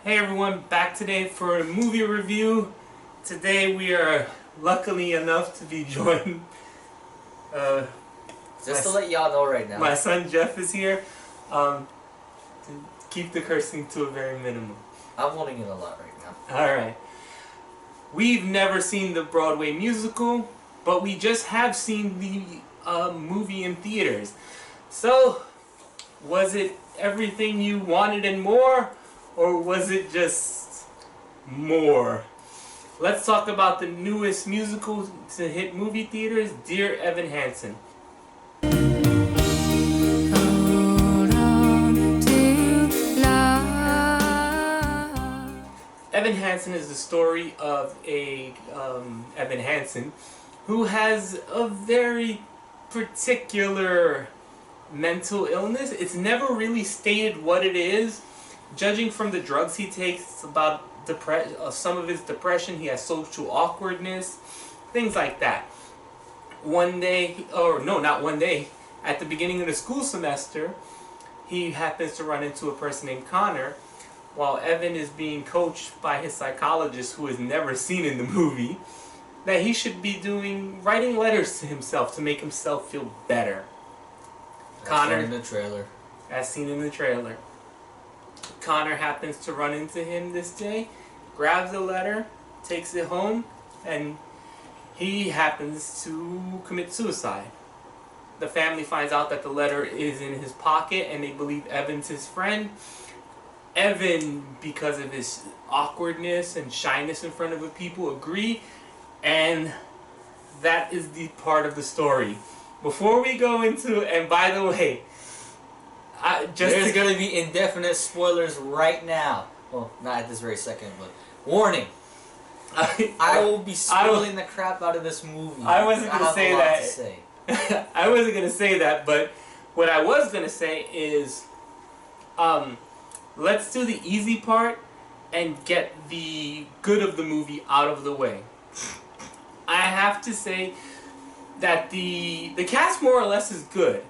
Hey everyone, back today for a movie review. Today we are luckily enough to be joined. Just to let y'all know right now. My son Jeff is here. To keep the cursing to a very minimum. I'm holding it a lot right now. Alright. We've never seen the Broadway musical, but we just have seen the movie in theaters. So, was it everything you wanted and more? Or was it just more? Let's talk about the newest musical to hit movie theaters, Dear Evan Hansen. Evan Hansen is the story of Evan Hansen who has a very particular mental illness. It's never really stated what it is. Judging from the drugs he takes, it's about some of his depression. He has social awkwardness, things like that. One day, or no, not one day, at the beginning of the school semester, he happens to run into a person named Connor, while Evan is being coached by his psychologist, who is never seen in the movie, that he should be writing letters to himself to make himself feel better. Connor in the trailer. As seen in the trailer. Connor happens to run into him this day, grabs the letter, takes it home, and he happens to commit suicide. The family finds out that the letter is in his pocket, and they believe Evan's his friend. Evan, because of his awkwardness and shyness in front of people, agree, and that is the part of the story. Before we go into, and by the way, there's going to be indefinite spoilers right now. Well, not at this very second, but warning. I will be spoiling the crap out of this movie. I wasn't going to say that. I wasn't going to say that, but what I was going to say is, let's do the easy part and get the good of the movie out of the way. I have to say that the cast more or less is good.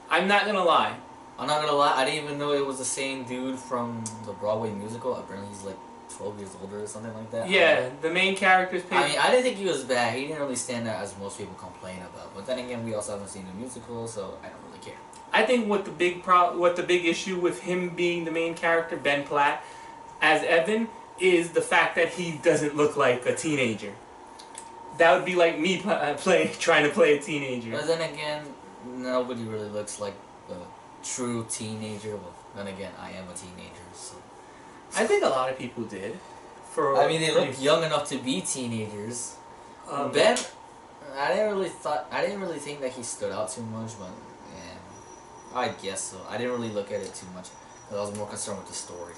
I'm not going to lie. I'm not gonna lie, I didn't even know it was the same dude from the Broadway musical. Apparently he's like 12 years older or something like that. Yeah, the main character's I mean, I didn't think he was bad. He didn't really stand out as most people complain about. But then again, we also haven't seen the musical, so I don't really care. I think what the big issue with him being the main character, Ben Platt, as Evan, is the fact that he doesn't look like a teenager. That would be like me trying to play a teenager. But then again, nobody really looks like a true teenager. Well, then again, I am a teenager, so I think a lot of people did. I mean, they look young enough to be teenagers. Ben, I didn't really think that he stood out too much, but yeah, I guess so. I didn't really look at it too much because I was more concerned with the story.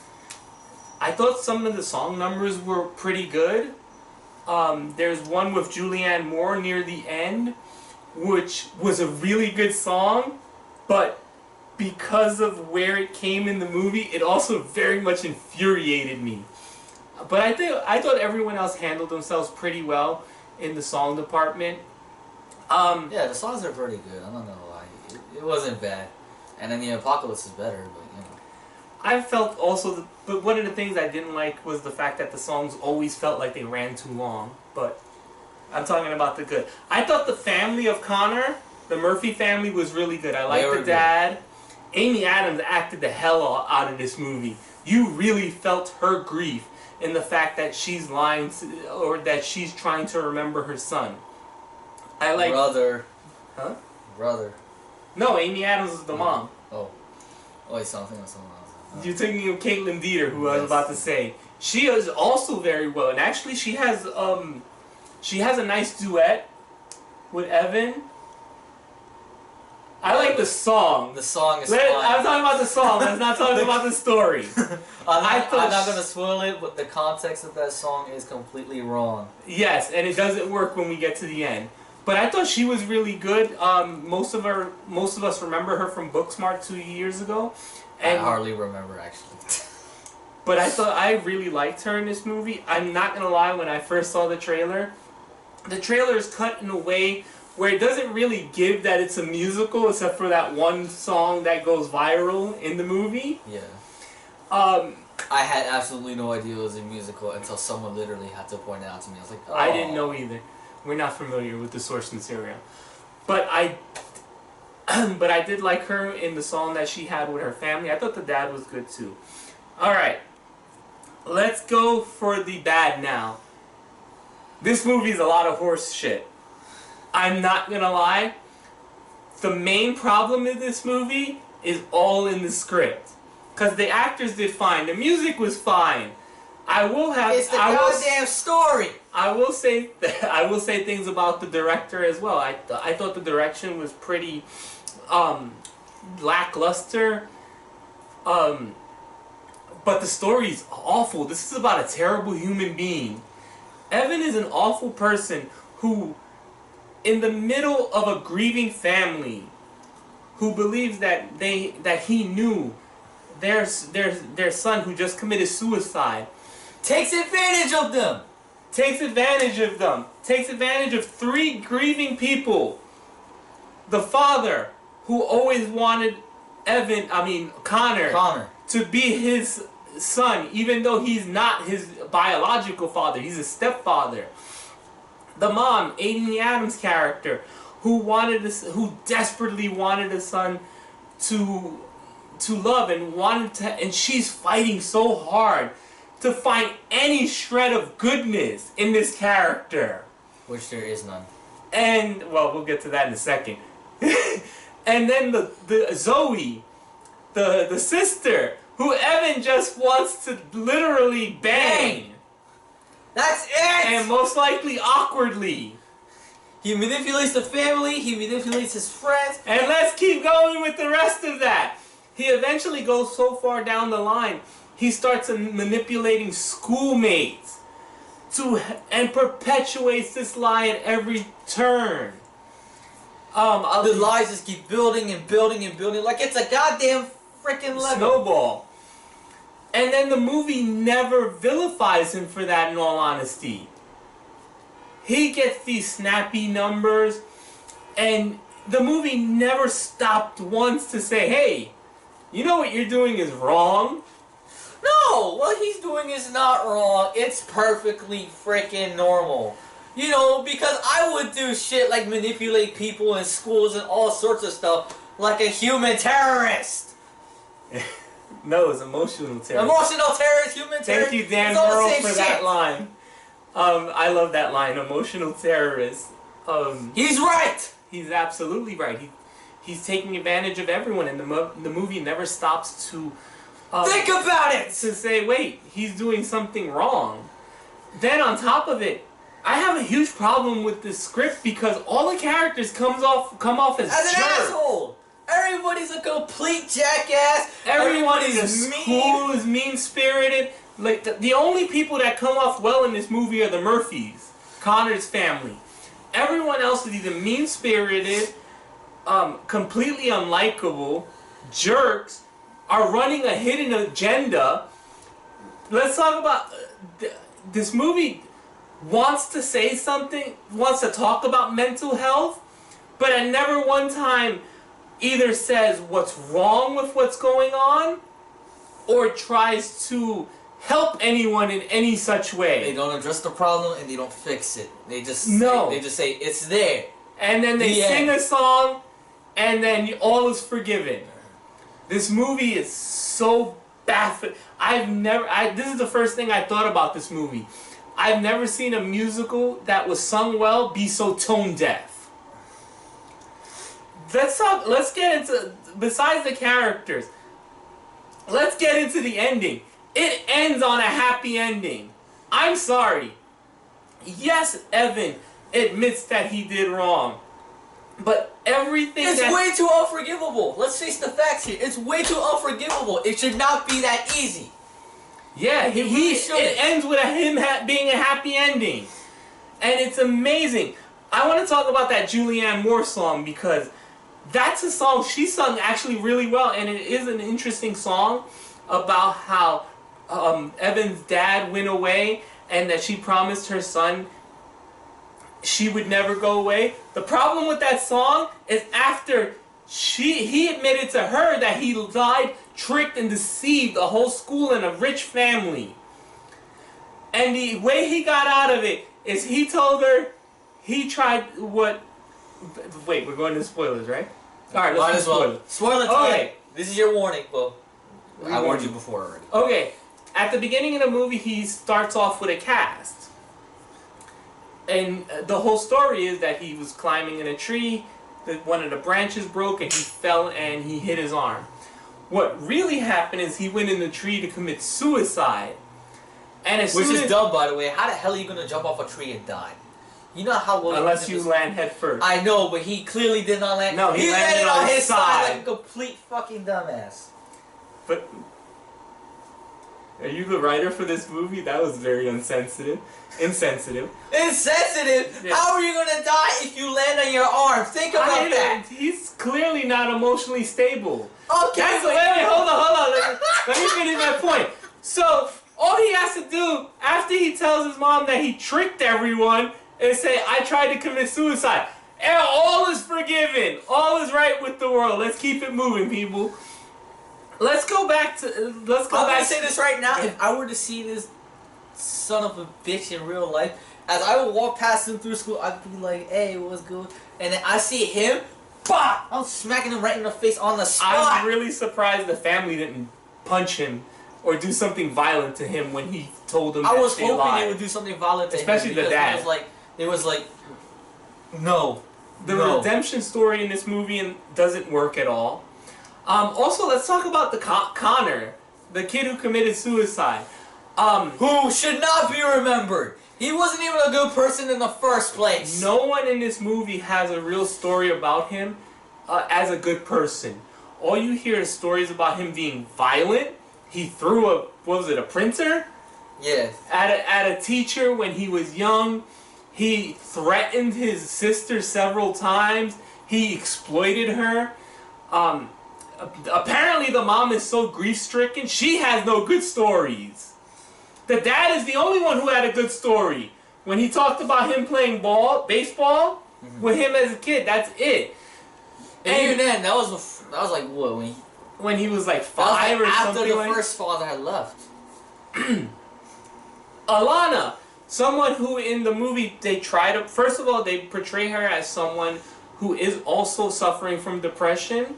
I thought some of the song numbers were pretty good. There's one with Julianne Moore near the end, which was a really good song, but because of where it came in the movie, it also very much infuriated me. But I thought everyone else handled themselves pretty well in the song department. Yeah, the songs are pretty good. I'm not gonna lie, it wasn't bad. And then the Apocalypse is better, but you know. I felt also, but one of the things I didn't like was the fact that the songs always felt like they ran too long. But I'm talking about the good. I thought the family of Connor, the Murphy family, was really good. I liked the dad. Amy Adams acted the hell out of this movie. You really felt her grief in the fact that she's lying or that she's trying to remember her son. I like brother. Huh? Brother. No, Amy Adams is the mom. Oh, it's something or someone else. You're thinking of Kaitlyn Dever, who I was about to say. She is also very well, and actually she has a nice duet with Evan. I like the song. The song is fine. I'm talking about the song. Let's not talk about the story. I'm not going to spoil it, but the context of that song is completely wrong. Yes, and it doesn't work when we get to the end. But I thought she was really good. Most of us remember her from Booksmart 2 years ago. And I hardly remember, actually. But I thought I really liked her in this movie. I'm not going to lie, when I first saw the trailer is cut in a way where it doesn't really give that it's a musical, except for that one song that goes viral in the movie. Yeah. I had absolutely no idea it was a musical until someone literally had to point it out to me. I was like, oh. I didn't know either. We're not familiar with the source material. But I did like her in the song that she had with her family. I thought the dad was good too. Alright. Let's go for the bad now. This movie's a lot of horse shit. I'm not gonna lie. The main problem in this movie is all in the script. Because the actors did fine. The music was fine. It's the goddamn story. I will say things about the director as well. I thought the direction was pretty lackluster. But the story's awful. This is about a terrible human being. Evan is an awful person who, in the middle of a grieving family, who believes that he knew their son who just committed suicide, takes advantage of them. Takes advantage of three grieving people. The father, who always wanted Connor to be his son, even though he's not his biological father, he's a stepfather. The mom, Amy Adams' character, who desperately wanted a son to love and she's fighting so hard to find any shred of goodness in this character. Which there is none. And, well, we'll get to that in a second. And then the Zoe, the sister, who Evan just wants to literally bang. That's it! And most likely awkwardly. He manipulates the family, he manipulates his friends. And let's keep going with the rest of that. He eventually goes so far down the line, he starts manipulating schoolmates and perpetuates this lie at every turn. The lies just keep building and building and building like it's a goddamn freaking Lego snowball. And then the movie never vilifies him for that, in all honesty. He gets these snappy numbers, and the movie never stopped once to say, hey, you know what you're doing is wrong? No, what he's doing is not wrong. It's perfectly freaking normal. You know, because I would do shit like manipulate people in schools and all sorts of stuff like a human terrorist. No, it's emotional terrorist. Emotional terrorist, human terrorist. Thank you, Dan Merle, for that line. I love that line, emotional terrorist. He's right! He's absolutely right. He's taking advantage of everyone, and the movie never stops to... think about it! To say, wait, he's doing something wrong. Then on top of it, I have a huge problem with this script because all the characters come off as an jerks. Asshole! Everybody's a complete jackass. Everyone is cool, is mean-spirited. Like the only people that come off well in this movie are the Murphys, Connor's family. Everyone else is either mean-spirited, completely unlikable, jerks, are running a hidden agenda. Let's talk about this movie. Wants to say something, wants to talk about mental health, but at never one time either says what's wrong with what's going on or tries to help anyone in any such way. They don't address the problem and they don't fix it. They just say it's there. And then they sing a song and then all is forgiven. This movie is so baffling. This is the first thing I thought about this movie. I've never seen a musical that was sung well be so tone deaf. Let's get into, besides the characters, let's get into the ending. It ends on a happy ending. I'm sorry. Yes, Evan admits that he did wrong. But everything It's way too unforgivable. Let's face the facts here. It's way too unforgivable. It should not be that easy. Yeah, it ends with him being a happy ending. And it's amazing. I want to talk about that Julianne Moore song because that's a song she sung actually really well, and it is an interesting song about how Evan's dad went away and that she promised her son she would never go away. The problem with that song is after he admitted to her that he lied, tricked, and deceived a whole school and a rich family. And the way he got out of it is he told her he tried what... Wait, we're going to spoilers, right? Alright, let's do spoilers. Spoiler time. Okay. This is your warning. Well, I warned you before already. Okay. At the beginning of the movie, he starts off with a cast. And the whole story is that he was climbing in a tree, that one of the branches broke, and he fell and he hit his arm. What really happened is he went in the tree to commit suicide. And Which is dumb, by the way. How the hell are you going to jump off a tree and die? You know how well... Unless you land head first. I know, but he clearly did not land... No, he landed on his side like a complete fucking dumbass. But... Are you the writer for this movie? That was very insensitive. Insensitive? Yeah. How are you gonna die if you land on your arm? Think about that. He's clearly not emotionally stable. Okay. Wait, hold on. Let me finish my point. So, all he has to do, after he tells his mom that he tricked everyone, is say, I tried to commit suicide. And all is forgiven. All is right with the world. Let's keep it moving, people. Let's go back to... I'm gonna say this right now. If I were to see this son of a bitch in real life, as I would walk past him through school, I'd be like, hey, what's good? And then I see him, bah! I'm smacking him right in the face on the spot. I'm really surprised the family didn't punch him or do something violent to him when he told them I was hoping they would do something violent to him. Especially the dad. It was like, no. The redemption story in this movie doesn't work at all. Also, let's talk about the Connor, the kid who committed suicide. Who should not be remembered. He wasn't even a good person in the first place. No one in this movie has a real story about him as a good person. All you hear is stories about him being violent. He threw a printer? Yes. At a teacher when he was young. He threatened his sister several times. He exploited her. Apparently the mom is so grief-stricken, she has no good stories. The dad is the only one who had a good story. When he talked about him playing baseball with him as a kid, that's it. And even then, that was like what, when he was like 5 or something. After the first father had left. Alana, someone who in the movie first of all, they portray her as someone who is also suffering from depression.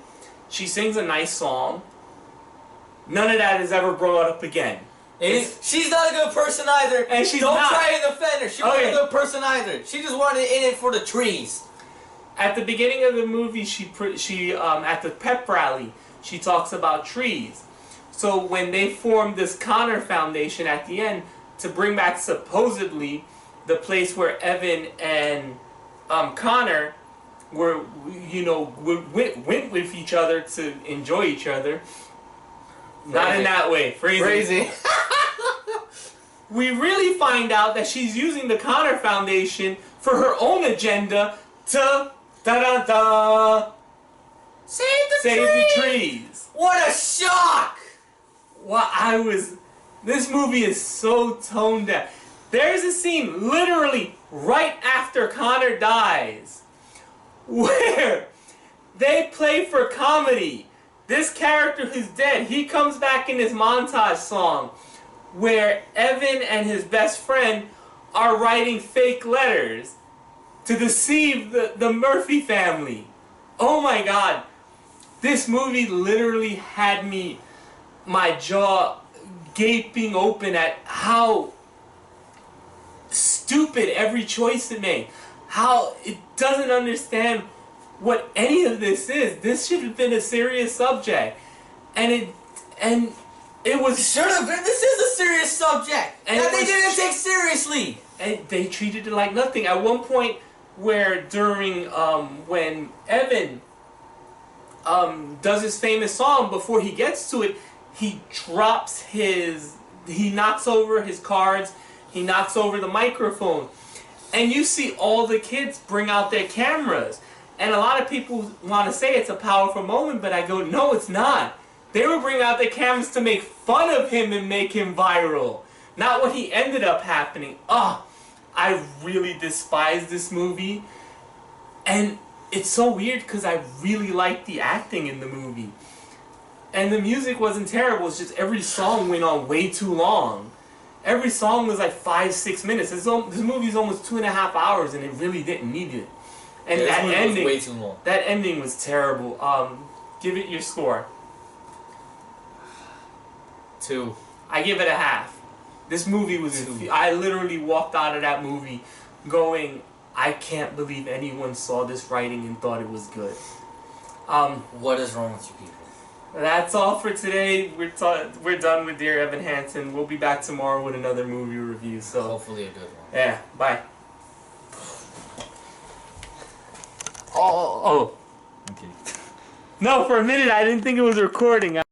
She sings a nice song. None of that is ever brought up again. She's not a good person either. And she's Don't not. try and defend her. She wasn't a good person either. She just wanted in it for the trees. At the beginning of the movie, she at the pep rally, she talks about trees. So when they formed this Connor Foundation at the end to bring back supposedly the place where Evan and Connor were, went with each other to enjoy each other. Phrasing. Not in that way. Phrasing. We really find out that she's using the Connor Foundation for her own agenda to save the trees. What a shock! This movie is so toned down. There's a scene literally right after Connor dies where they play for comedy. This character who's dead, he comes back in this montage song where Evan and his best friend are writing fake letters to deceive the Murphy family. Oh my god. This movie literally had my jaw gaping open at how stupid every choice it made. How it doesn't understand what any of this is. This should have been a serious subject. And it was... Should have been. This is a serious subject. And that they didn't take seriously. And they treated it like nothing. At one point where during, when Evan does his famous song, before he gets to it, he knocks over his cards, he knocks over the microphone. And you see all the kids bring out their cameras. And a lot of people want to say it's a powerful moment, but I go, no, it's not. They were bringing out their cameras to make fun of him and make him viral. Not what he ended up happening. I really despise this movie. And it's so weird because I really liked the acting in the movie. And the music wasn't terrible, it's just every song went on way too long. Every song was like 5-6 minutes. This movie's almost 2.5 hours and it really didn't need it. And Yeah, that ending was way too long. That ending was terrible. Give it your score. 2. I give it a half. This movie was... I literally walked out of that movie going, I can't believe anyone saw this writing and thought it was good. What is wrong with you people? That's all for today. We're done with Dear Evan Hansen. We'll be back tomorrow with another movie review. So hopefully a good one. Yeah, bye. Oh. Okay. No, for a minute I didn't think it was recording.